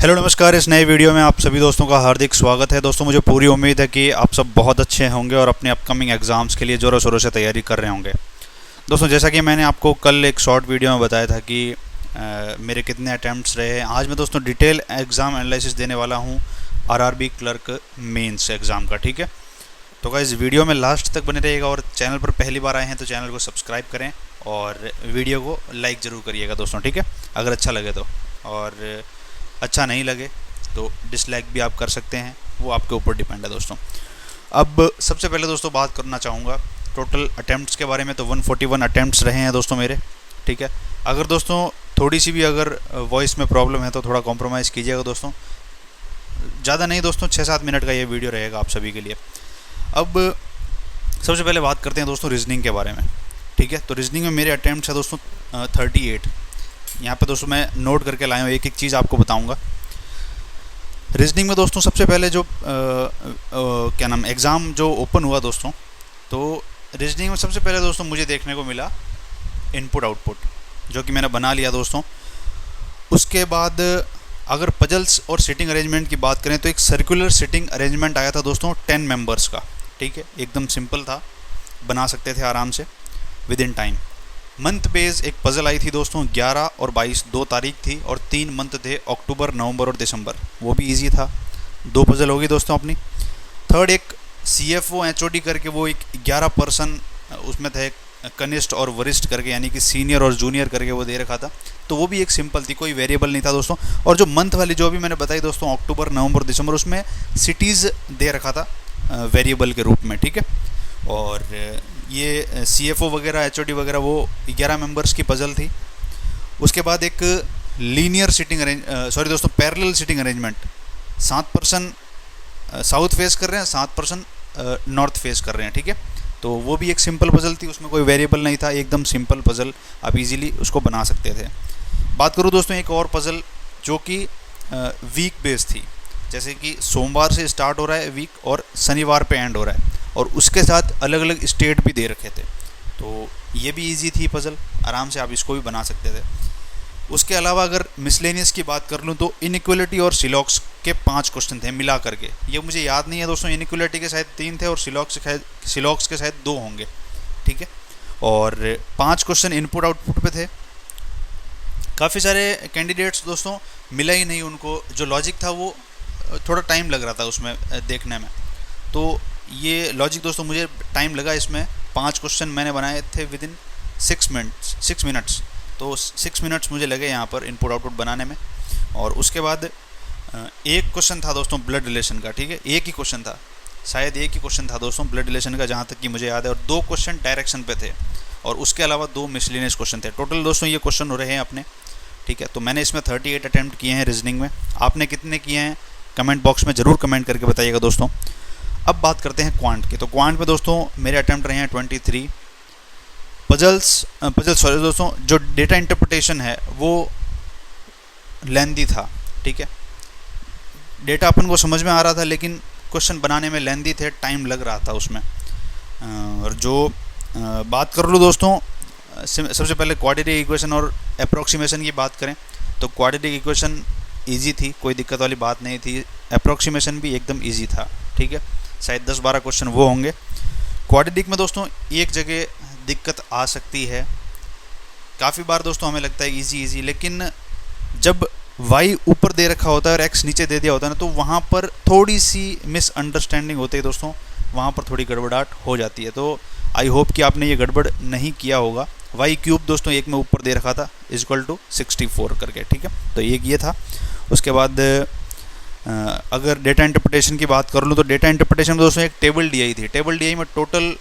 Hello नमस्कार। इस नए वीडियो में आप सभी दोस्तों का हार्दिक स्वागत है। दोस्तों मुझे पूरी उम्मीद है कि आप सब बहुत अच्छे होंगे और अपने अपकमिंग एग्ज़ाम्स के लिए ज़ोरों शोरों से तैयारी कर रहे होंगे। दोस्तों जैसा कि मैंने आपको कल एक शॉर्ट वीडियो में बताया था कि मेरे कितने अटैम्प्ट्स रहे हैं, आज मैं दोस्तों डिटेल एग्ज़ाम एनालिसिस देने वाला हूँ आरआरबी क्लर्क मेंस एग्ज़ाम का। ठीक है, तो गाइस वीडियो में लास्ट तक बने रहिएगा और चैनल पर पहली बार आए हैं तो चैनल को सब्सक्राइब करें और वीडियो को लाइक ज़रूर करिएगा दोस्तों। ठीक है, अगर अच्छा लगे तो, और अच्छा नहीं लगे तो डिसलाइक भी आप कर सकते हैं, वो आपके ऊपर डिपेंड है दोस्तों। अब सबसे पहले दोस्तों बात करना चाहूँगा टोटल अटैम्प्ट्स के बारे में। तो 141 अटैम्प्ट्स रहे हैं दोस्तों मेरे। ठीक है, अगर दोस्तों थोड़ी सी भी अगर वॉइस में प्रॉब्लम है तो थोड़ा कॉम्प्रोमाइज़ कीजिएगा दोस्तों। ज़्यादा नहीं दोस्तों, 6-7 मिनट का ये वीडियो रहेगा आप सभी के लिए। अब सबसे पहले बात करते हैं दोस्तों रीजनिंग के बारे में। ठीक है, तो रीजनिंग में मेरे अटैम्प्ट्स है दोस्तों 38। यहाँ पे दोस्तों मैं नोट करके लाया हूँ, एक एक चीज़ आपको बताऊँगा। रीजनिंग में दोस्तों सबसे पहले जो क्या नाम एग्ज़ाम जो ओपन हुआ दोस्तों, तो रीजनिंग में सबसे पहले दोस्तों मुझे देखने को मिला इनपुट आउटपुट, जो कि मैंने बना लिया दोस्तों। उसके बाद अगर पजल्स और सिटिंग अरेंजमेंट की बात करें तो एक सर्कुलर सिटिंग अरेंजमेंट आया था दोस्तों 10 मेंबर्स का। ठीक है, एकदम सिंपल था, बना सकते थे आराम से with in time. Month base एक पज़ल आई थी दोस्तों, 11 और 22 2 तारीख थी और 3 मंथ थे, अक्टूबर, नवंबर और दिसंबर। वो भी इजी था, 2 पज़ल होगी दोस्तों अपनी। थर्ड एक CFO HOD करके, वो एक 11 पर्सन उसमें थे, कनिष्ठ और वरिष्ठ करके, यानी कि सीनियर और जूनियर करके वो दे रखा था। तो वो भी एक सिंपल थी, कोई वेरिएबल नहीं था दोस्तों। और जो मंथ वाली जो भी मैंने बताई दोस्तों, अक्टूबर, नवंबर, दिसंबर, उसमें सिटीज़ दे रखा था वेरिएबल के रूप में। ठीक है, और ये CFO वगैरह HOD वगैरह वो 11 मेंबर्स की पज़ल थी। उसके बाद एक लीनियर सिटिंग दोस्तों parallel sitting arrangement, 7 person south face कर रहे हैं, 7 पर्सन नॉर्थ फेस कर रहे हैं। ठीक है, तो वो भी एक सिंपल पज़ल थी, उसमें कोई वेरिएबल नहीं था, एकदम सिंपल पज़ल, आप इजीली उसको बना सकते थे। बात करूँ दोस्तों एक और पज़ल जो कि वीक बेस थी, जैसे कि सोमवार से स्टार्ट हो रहा है वीक और शनिवार पे एंड हो रहा है, और उसके साथ अलग अलग स्टेट भी दे रखे थे। तो ये भी इजी थी पज़ल, आराम से आप इसको भी बना सकते थे। उसके अलावा अगर मिसलेनियस की बात कर लूँ तो इनइक्वलिटी और सिलॉक्स के 5 क्वेश्चन थे मिला करके। ये मुझे याद नहीं है दोस्तों, इनइक्वलिटी के शायद 3 थे और सिलॉक्स के शायद 2 होंगे। ठीक है, और 5 क्वेश्चन इनपुट आउटपुट पे थे। काफ़ी सारे कैंडिडेट्स दोस्तों मिला ही नहीं उनको, जो लॉजिक था वो थोड़ा टाइम लग रहा था उसमें देखने में। तो ये लॉजिक दोस्तों मुझे टाइम लगा इसमें। 5 क्वेश्चन मैंने बनाए थे विद इन 6 मिनट्स, तो 6 मिनट्स मुझे लगे यहाँ पर इनपुट आउटपुट बनाने में। और उसके बाद एक क्वेश्चन था दोस्तों ब्लड रिलेशन का। ठीक है, एक ही क्वेश्चन था, शायद एक ही क्वेश्चन था दोस्तों ब्लड रिलेशन का, जहाँ तक कि मुझे याद है, और 2 क्वेश्चन डायरेक्शन पे थे, और उसके अलावा 2 मिसलेनियस क्वेश्चन थे। टोटल दोस्तों ये क्वेश्चन हो रहे हैं अपने। ठीक है, तो मैंने इसमें 38 अटैम्प्ट किए हैं रीजनिंग में। आपने कितने किए हैं कमेंट बॉक्स में ज़रूर कमेंट करके बताइएगा दोस्तों। अब बात करते हैं क्वांट की। तो क्वांट पे दोस्तों मेरे अटैम्प्ट रहे हैं 23। पजल सॉरी दोस्तों, जो डेटा इंटरप्रिटेशन है वो लेंदी था। ठीक है, डेटा अपन को समझ में आ रहा था लेकिन क्वेश्चन बनाने में लेंदी थे, टाइम लग रहा था उसमें। और जो बात कर लूँ दोस्तों, सबसे पहले क्वाड्रेटिक इक्वेशन और अप्रोक्सीमेशन की बात करें तो क्वाड्रेटिक इक्वेशन इजी थी, कोई दिक्कत वाली बात नहीं थी। अप्रोक्सीमेशन भी एकदम इजी था। ठीक है, शायद 10-12 क्वेश्चन वो होंगे। क्वाड्रेटिक में दोस्तों एक जगह दिक्कत आ सकती है, काफ़ी बार दोस्तों हमें लगता है इजी, लेकिन जब y ऊपर दे रखा होता है और x नीचे दे दिया होता है ना, तो वहाँ पर थोड़ी सी मिसअंडरस्टैंडिंग होती है दोस्तों, वहाँ पर थोड़ी गड़बड़ाहट हो जाती है। तो आई होप कि आपने ये गड़बड़ नहीं किया होगा। y³ दोस्तों एक में ऊपर दे रखा था =64 करके। ठीक है, तो एक ये था। उसके बाद अगर डेटा इंटरप्रिटेशन की बात कर लूँ तो डेटा इंटरप्रिटेशन में दोस्तों एक टेबल डी आई थी। टेबल डी आई में टोटल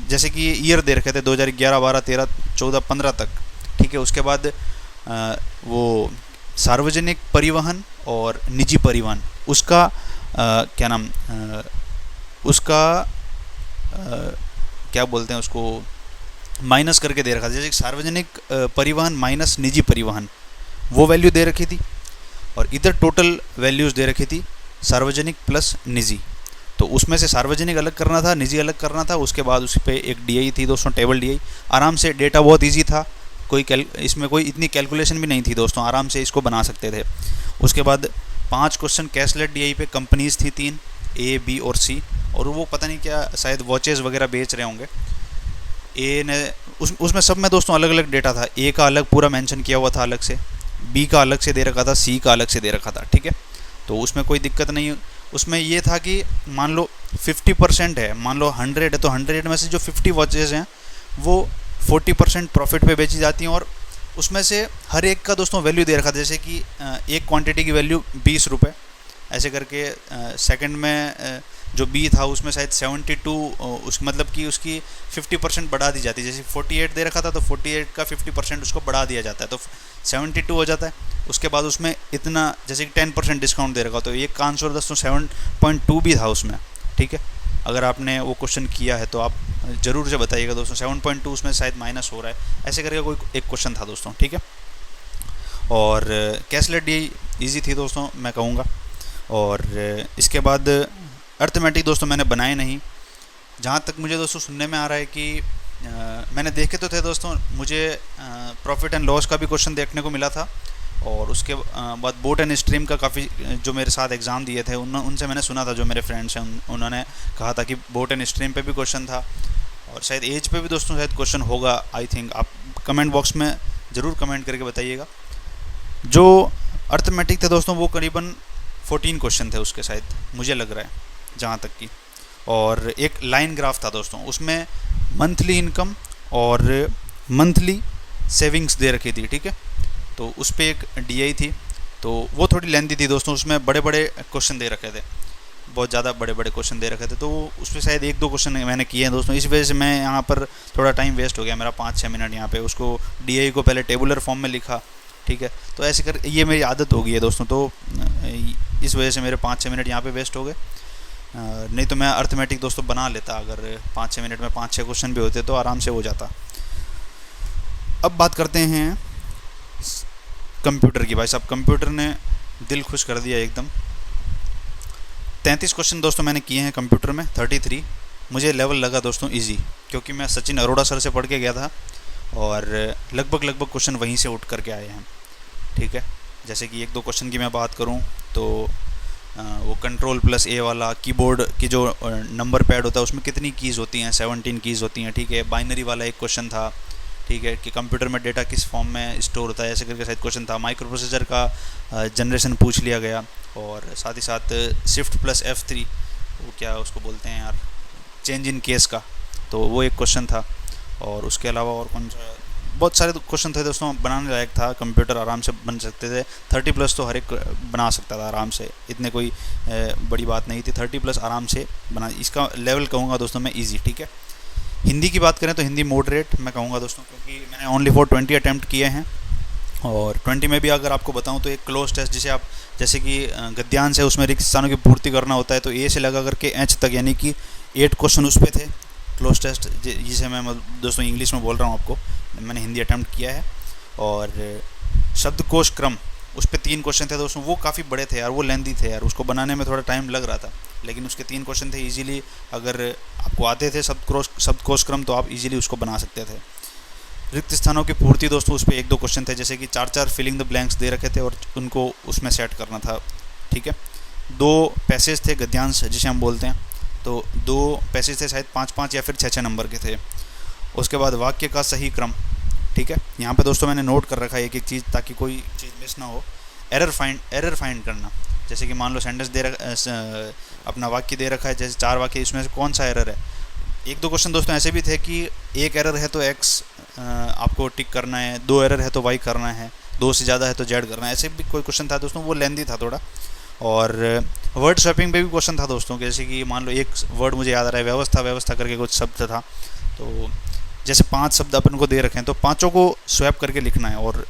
जैसे कि ईयर दे रखे थे 2011, 12, 13, 14, 15 तक। ठीक है, उसके बाद वो सार्वजनिक परिवहन और निजी परिवहन, उसका क्या नाम उसका क्या बोलते हैं उसको, माइनस करके दे रखा था। जैसे सार्वजनिक परिवहन माइनस निजी परिवहन, वो वैल्यू दे रखी थी, और इधर टोटल वैल्यूज़ दे रखी थी सार्वजनिक प्लस निजी। तो उसमें से सार्वजनिक अलग करना था, निजी अलग करना था। उसके बाद उस पर एक DI थी दोस्तों, टेबल DI। आराम से, डेटा बहुत ईजी था, इसमें कोई इतनी कैलकुलेशन भी नहीं थी दोस्तों, आराम से इसको बना सकते थे। उसके बाद 5 क्वेश्चन कैशलेट डीआई पे, कंपनीज थी 3 ए बी और सी, और वो पता नहीं क्या शायद वॉचेस वगैरह बेच रहे होंगे। ए ने उसमें सब में दोस्तों अलग अलग डेटा था, ए का अलग पूरा मेंशन किया हुआ था अलग से, बी का अलग से दे रखा था, सी का अलग से दे रखा था, ठीक है। तो उसमें कोई दिक्कत नहीं। उसमें ये था कि मान लो 50% है, मान लो 100 है तो 100 में से जो 50 वॉचेस हैं वो 40% प्रॉफिट पे बेची जाती हैं, और उसमें से हर एक का दोस्तों वैल्यू दे रखा था, जैसे कि एक क्वांटिटी की वैल्यू 20 रुपये ऐसे करके। सेकंड में जो बी था उसमें शायद 72, उस मतलब कि उसकी 50% बढ़ा दी जाती है, जैसे 48 दे रखा था तो 48 का 50% उसको बढ़ा दिया जाता है तो 72 हो जाता है। उसके बाद उसमें इतना जैसे कि 10% डिस्काउंट दे रखा, तो एक का आंसर दोस्तों 7.2 भी था उसमें, ठीक है। अगर आपने वो क्वेश्चन किया है तो आप ज़रूर से बताइएगा दोस्तों, 7.2 उसमें शायद माइनस हो रहा है, ऐसे करके कोई एक क्वेश्चन था दोस्तों, ठीक है। और कैशलेट डी ईजी थी दोस्तों मैं कहूँगा। और इसके बाद अर्थमेटिक दोस्तों मैंने बनाए नहीं, जहाँ तक मुझे दोस्तों सुनने में आ रहा है कि मैंने देखे तो थे दोस्तों, मुझे प्रॉफिट एंड लॉस का भी क्वेश्चन देखने को मिला था, और उसके बाद बोट एंड स्ट्रीम का काफ़ी जो मेरे साथ एग्ज़ाम दिए थे उनसे मैंने सुना था, जो मेरे फ्रेंड्स हैं उन्होंने कहा था कि बोट एंड स्ट्रीम पे भी क्वेश्चन था, और शायद एज पे भी दोस्तों शायद क्वेश्चन होगा आई थिंक। आप कमेंट बॉक्स में ज़रूर कमेंट करके बताइएगा। जो अर्थमेटिक थे दोस्तों वो करीबन 14 क्वेश्चन थे उसके, शायद मुझे लग रहा है जहाँ तक कि। और एक लाइन ग्राफ था दोस्तों, उसमें मंथली इनकम और मंथली सेविंग्स दे रखी थी, ठीक है। तो उस पर एक डीआई थी, तो वो थोड़ी लेंथी थी दोस्तों, उसमें बड़े बड़े क्वेश्चन दे रखे थे, बहुत ज़्यादा बड़े बड़े क्वेश्चन दे रखे थे, तो उस पर शायद 1-2 क्वेश्चन मैंने किए हैं दोस्तों। इस वजह से मैं यहाँ पर थोड़ा टाइम वेस्ट हो गया मेरा, 5-6 मिनट यहाँ पे उसको डीआई को पहले टेबुलर फॉर्म में लिखा, ठीक है। तो ऐसे कर ये मेरी आदत हो गई है दोस्तों, तो इस वजह से मेरे 5-6 मिनट यहाँ पे वेस्ट हो गए। नहीं तो मैं अर्थमेटिक दोस्तों बना लेता, अगर 5-6 मिनट में 5-6 क्वेश्चन भी होते तो आराम से हो जाता। अब बात करते हैं कंप्यूटर की। भाई साहब कंप्यूटर ने दिल खुश कर दिया एकदम। 33 क्वेश्चन दोस्तों मैंने किए हैं कंप्यूटर में, 33 मुझे लेवल लगा दोस्तों इजी, क्योंकि मैं सचिन अरोड़ा सर से पढ़ के गया था, और लगभग क्वेश्चन वहीं से उठ करके आए हैं, ठीक है। जैसे कि 1-2 क्वेश्चन की मैं बात करूं तो वो Ctrl+A वाला कीबोर्ड की जो नंबर पैड होता है उसमें कितनी कीज़ होती हैं, 17 कीज़ होती हैं, ठीक है। बाइनरी वाला एक क्वेश्चन था, ठीक है, कि कंप्यूटर में डेटा किस फॉर्म में स्टोर होता है, ऐसे करके शायद क्वेश्चन था। माइक्रो प्रोसेसर का जनरेशन पूछ लिया गया, और साथ ही साथ Shift+F3 वो क्या उसको बोलते हैं यार, चेंज इन केस का, तो वो एक क्वेश्चन था। और उसके अलावा और कौन सा, बहुत सारे क्वेश्चन थे दोस्तों, बनाने लायक था, कंप्यूटर आराम से बन सकते थे। 30+ तो हर एक बना सकता था आराम से, इतने कोई बड़ी बात नहीं थी, 30+ आराम से बना। इसका लेवल कहूँगा दोस्तों मैं इजी, ठीक है। हिंदी की बात करें तो हिंदी मॉडरेट मैं कहूँगा दोस्तों, क्योंकि मैंने ओनली फॉर 20 अटैम्प्ट किए हैं, और 20 में भी अगर आपको बताऊँ तो एक क्लोज टेस्ट जिसे आप जैसे कि गद्यांश है उसमें रिक्त स्थानों की पूर्ति करना होता है, तो ए से लगा करके एच तक यानी कि 8 क्वेश्चन उस पर थे क्लोज टेस्ट, जिसे मैं दोस्तों इंग्लिश में बोल रहा हूँ आपको, मैंने हिंदी अटैम्प्ट किया है। और शब्दकोश क्रम उस पर 3 क्वेश्चन थे दोस्तों, वो काफ़ी बड़े थे यार, वो लेंदी थे यार, उसको बनाने में थोड़ा टाइम लग रहा था, लेकिन उसके 3 क्वेश्चन थे इजीली, अगर आपको आते थे शब्दकोश क्रम तो आप इजीली उसको बना सकते थे। रिक्त स्थानों की पूर्ति दोस्तों उस पर 1-2 क्वेश्चन थे, जैसे कि 4-4 फिलिंग द ब्लैंक्स दे रखे थे और उनको उसमें सेट करना था, ठीक है। 2 पैसेज थे गद्यांश जिसे हम बोलते हैं, तो 2 पैसेज थे शायद 5-5 या फिर 6-6 नंबर के थे। उसके बाद वाक्य का सही क्रम, ठीक है, यहाँ पे दोस्तों मैंने नोट कर रखा है एक चीज़ ताकि कोई चीज़ मिस ना हो। एरर फाइंड करना, जैसे कि मान लो सेंटेंस दे रखा, अपना वाक्य दे रखा है, जैसे 4 वाक्य, इसमें से कौन सा एरर है। 1-2 क्वेश्चन दोस्तों ऐसे भी थे कि 1 एरर है तो एक्स आपको टिक करना है, 2 एरर है तो वाई करना है, 2 से ज़्यादा है तो जेड करना है, ऐसे भी कोई क्वेश्चन था दोस्तों, वो लेंदी था थोड़ा। और वर्ड स्वैपिंग पे भी क्वेश्चन था दोस्तों, जैसे कि मान लो एक वर्ड मुझे याद आ रहा है, व्यवस्था करके कुछ शब्द था, तो जैसे 5 शब्द अपन को दे रखे हैं तो 5 को स्वैप करके लिखना है। और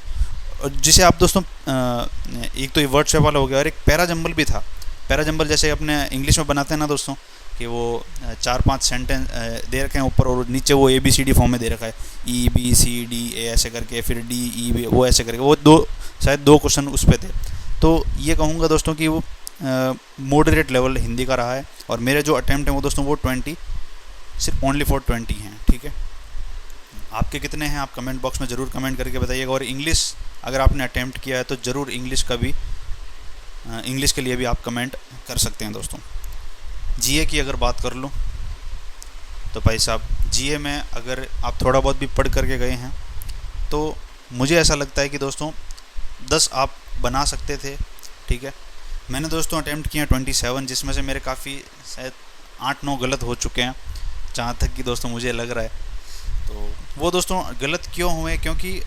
जिसे आप दोस्तों एक तो ये वर्ड स्वैप वाला हो गया, और एक पैरा जंबल भी था। पैरा जंबल जैसे अपने इंग्लिश में बनाते हैं ना दोस्तों, कि वो 4-5 सेंटेंस दे रखे हैं ऊपर और नीचे वो ABCD फॉर्म में दे रखा है, EBCDA ऐसे करके, फिर DE वो ऐसे करके, वो शायद 2 क्वेश्चन उस पर थे। तो ये कहूँगा दोस्तों कि वो मॉडरेट लेवल हिंदी का रहा है, और मेरे जो अटैम्प्ट हैं वो दोस्तों वो 20 सिर्फ ओनली फॉर 20 हैं, ठीक है। आपके कितने हैं आप कमेंट बॉक्स में ज़रूर कमेंट करके बताइएगा। और इंग्लिश अगर आपने अटैम्प्ट किया है तो ज़रूर इंग्लिश का भी इंग्लिश के लिए भी आप कमेंट कर सकते हैं दोस्तों। जीए की अगर बात कर लूँ तो भाई साहब, जीए में अगर आप थोड़ा बहुत भी पढ़ करके गए हैं तो मुझे ऐसा लगता है कि दोस्तों 10 आप बना सकते थे। ठीक है, मैंने दोस्तों अटैम्प्ट किया 27, जिसमें से मेरे काफ़ी शायद 8-9 गलत हो चुके हैं, जहाँ तक कि दोस्तों मुझे लग रहा है। तो वो दोस्तों गलत क्यों हुए, क्योंकि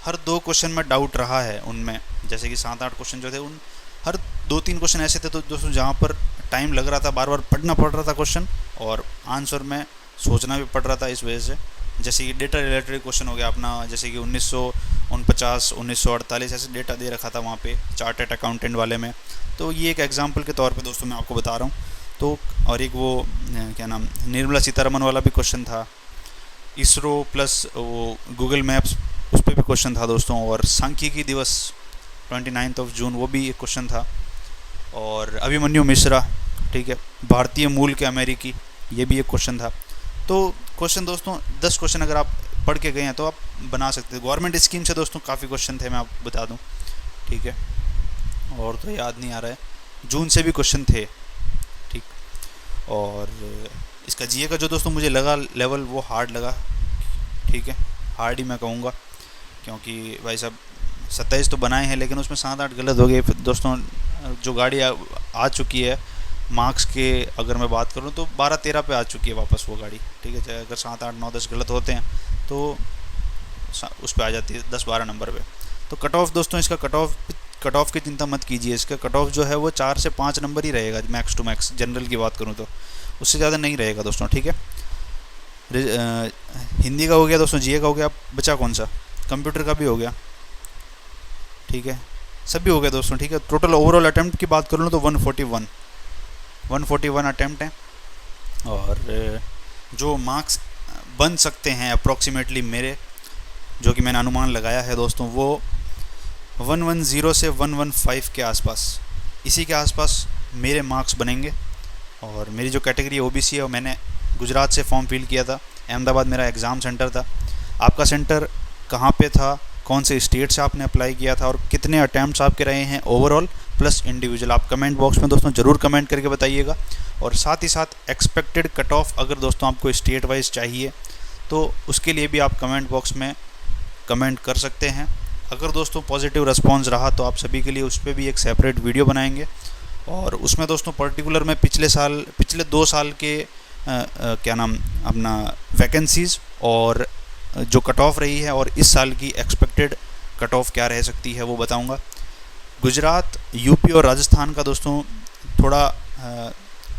हर 2 क्वेश्चन में डाउट रहा है उनमें। जैसे कि 7-8 क्वेश्चन जो थे, उन हर 2-3 क्वेश्चन ऐसे थे तो दोस्तों जहाँ पर टाइम लग रहा था, बार बार पढ़ना पड़ रहा था क्वेश्चन, और आंसर में सोचना भी पड़ रहा था इस वजह से। जैसे कि डेटा रिलेटेड क्वेश्चन हो गया अपना, जैसे कि 1949, 1948 ऐसे डेटा दे रखा था वहाँ पे चार्टर्ड अकाउंटेंट वाले में। तो ये एक एग्जांपल के तौर पे दोस्तों मैं आपको बता रहा हूँ। तो और एक वो क्या नाम, निर्मला सीतारमन वाला भी क्वेश्चन था, इसरो प्लस वो गूगल मैप्स उस पर भी क्वेश्चन था दोस्तों, और सांख्यिकी दिवस 29 जून वो भी एक क्वेश्चन था, और अभिमन्यु मिश्रा, ठीक है, भारतीय मूल के अमेरिकी, ये भी एक क्वेश्चन था। तो क्वेश्चन दोस्तों 10 क्वेश्चन अगर आप पढ़ के गए हैं तो आप बना सकते हैं। गवर्नमेंट स्कीम से दोस्तों काफ़ी क्वेश्चन थे, मैं आपको बता दूं, ठीक है, और तो याद नहीं आ रहा है, जून से भी क्वेश्चन थे, ठीक। और इसका जीए का जो दोस्तों मुझे लगा लेवल वो हार्ड लगा, ठीक है, हार्ड ही मैं कहूँगा, क्योंकि भाई साहब 27 तो बनाए हैं लेकिन उसमें 7-8 गलत हो गए। फिर दोस्तों जो गाड़ी आ चुकी है मार्क्स के अगर मैं बात करूं तो 12-13 पे आ चुकी है वापस वो गाड़ी, ठीक है। चाहे अगर 7-8-9-10 गलत होते हैं तो उस पर आ जाती है 10-12 नंबर पे। तो कट ऑफ दोस्तों, इसका कट ऑफ की चिंता मत कीजिए, इसका कट ऑफ जो है वो 4 से 5 नंबर ही रहेगा मैक्स टू मैक्स, जनरल की बात करूँ तो उससे ज़्यादा नहीं रहेगा दोस्तों, ठीक है। हिंदी का हो गया दोस्तों, जीए का हो गया, बचा कौन सा, कंप्यूटर का भी हो गया, ठीक है, सभी हो गया दोस्तों, ठीक है। टोटल ओवरऑल अटैम्प्ट की बात कर लूँ तो 141 अटैम्प्ट हैं, और जो मार्क्स बन सकते हैं अप्रॉक्सीमेटली मेरे, जो कि मैंने अनुमान लगाया है दोस्तों, वो 110 से 115 के आसपास, इसी के आसपास मेरे मार्क्स बनेंगे। और मेरी जो कैटेगरी ओबीसी है वो मैंने गुजरात से फॉर्म फिल किया था, अहमदाबाद मेरा एग्ज़ाम सेंटर था। आपका सेंटर कहाँ पे था, कौन से स्टेट से आपने अप्लाई किया था, और कितने अटैम्प्ट्स आपके रहे हैं ओवरऑल प्लस इंडिविजुअल, आप कमेंट बॉक्स में दोस्तों ज़रूर कमेंट करके बताइएगा। और साथ ही साथ एक्सपेक्टेड कट ऑफ अगर दोस्तों आपको स्टेट वाइज चाहिए तो उसके लिए भी आप कमेंट बॉक्स में कमेंट कर सकते हैं। अगर दोस्तों पॉजिटिव रिस्पॉन्स रहा तो आप सभी के लिए उस पर भी एक सेपरेट वीडियो बनाएंगे, और उसमें दोस्तों पर्टिकुलर में पिछले 2 साल के क्या नाम अपना वैकेंसीज़ और जो कट ऑफ रही है और इस साल की एक्सपेक्टेड कट ऑफ क्या रह सकती है वो बताऊंगा। गुजरात, यूपी और राजस्थान का दोस्तों थोड़ा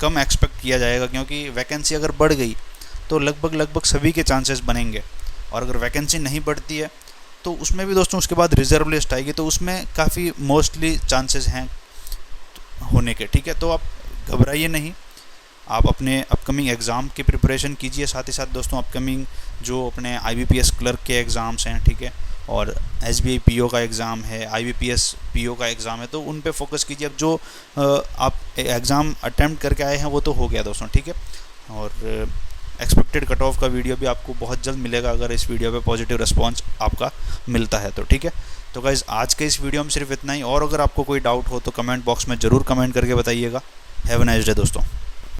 कम एक्सपेक्ट किया जाएगा, क्योंकि वैकेंसी अगर बढ़ गई तो लगभग सभी के चांसेस बनेंगे, और अगर वैकेंसी नहीं बढ़ती है तो उसमें भी दोस्तों उसके बाद रिजर्व लिस्ट आएगी, तो उसमें काफ़ी मोस्टली चांसेस हैं होने के, ठीक है। तो आप घबराइए नहीं, आप अपने अपकमिंग एग्ज़ाम की प्रिपरेशन कीजिए, साथ ही साथ दोस्तों अपकमिंग जो अपने IBPS क्लर्क के एग्ज़ाम्स हैं, ठीक है, और SBI PO का एग्ज़ाम है, IBPS PO का एग्ज़ाम है, तो उन पे फोकस कीजिए। अब जो आप एग्ज़ाम अटैम्प्ट करके आए हैं वो तो हो गया दोस्तों, ठीक है। और एक्सपेक्टेड कट ऑफ का वीडियो भी आपको बहुत जल्द मिलेगा अगर इस वीडियो पे पॉजिटिव रिस्पांस आपका मिलता है तो, ठीक है। तो गाइज़ आज के इस वीडियो में सिर्फ इतना ही, और अगर आपको कोई डाउट हो तो कमेंट बॉक्स में ज़रूर कमेंट करके बताइएगा। हैव अ नाइस डे दोस्तों।